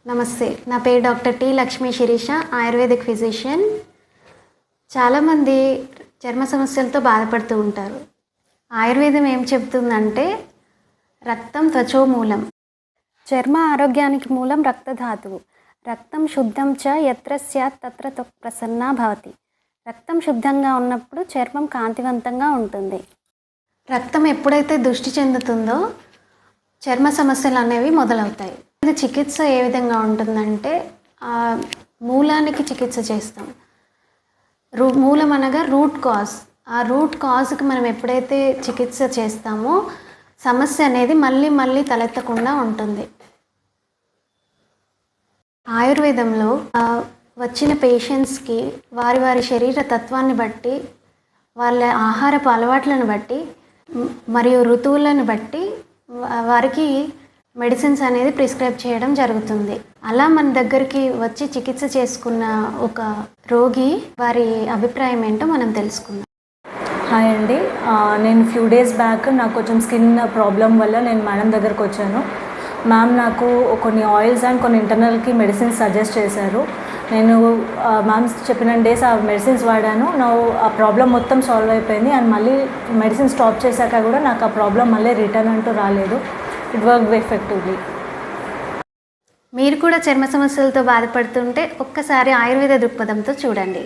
నమస్తే. నా పేరు doctor T. Lakshmi Sirisha, ayurvedic physician. చాలామంది చర్మ సమస్యలతో బాధపడుతూ ఉంటారు. ఆయుర్వేదం ఏం చెప్తుందంటే రక్తం త్వచో మూలం. చర్మ ఆరోగ్యానికి మూలం రక్తధాతువు. రక్తం శుద్ధం చ యత్ర స్యాత్ తత్ర త్వక్ ప్రసన్నా భవతి. రక్తం శుద్ధంగా ఉన్నప్పుడు చర్మం కాంతివంతంగా ఉంటుంది. రక్తం ఎప్పుడైతే దుష్టి చెందుతుందో చర్మ సమస్యలు అనేవి మొదలవుతాయి. ఇది చికిత్స ఏ విధంగా ఉంటుందంటే మూలానికి చికిత్స చేస్తాం. మూలం అనగా రూట్ కాజ్. ఆ రూట్ కాజ్కి మనం ఎప్పుడైతే చికిత్స చేస్తామో సమస్య అనేది మళ్ళీ మళ్ళీ తలెత్తకుండా ఉంటుంది. ఆయుర్వేదంలో వచ్చిన పేషెంట్స్కి వారి వారి శరీర తత్వాన్ని బట్టి, వాళ్ళ ఆహారపు అలవాట్లను బట్టి మరియు ఋతువులను బట్టి వారికి మెడిసిన్స్ అనేది ప్రిస్క్రైబ్ చేయడం జరుగుతుంది. అలా మన దగ్గరికి వచ్చి చికిత్స చేసుకున్న ఒక రోగి వారి అభిప్రాయం ఏంటో మనం తెలుసుకుందాం. హాయ్ అండి, నేను ఫ్యూ డేస్ బ్యాక్ నాకు కొంచెం స్కిన్ ప్రాబ్లం వల్ల నేను మేడం దగ్గరకు వచ్చాను. మ్యామ్ నాకు కొన్ని ఆయిల్స్ అండ్ కొన్ని ఇంటర్నల్కి మెడిసిన్స్ సజెస్ట్ చేశారు. నేను మ్యామ్ చెప్పిన డేస్ ఆ మెడిసిన్స్ వాడాను. ఆ ప్రాబ్లం మొత్తం సాల్వ్ అయిపోయింది. అండ్ మళ్ళీ మెడిసిన్ స్టాప్ చేశాక కూడా నాకు ఆ ప్రాబ్లం మళ్ళీ రిటర్న్ అంటూ రాలేదు. It work effectively. మీరు కూడా చర్మ సమస్యలతో బాధపడుతుంటే ఒక్కసారి ఆయుర్వేద దృక్పథంతో చూడండి.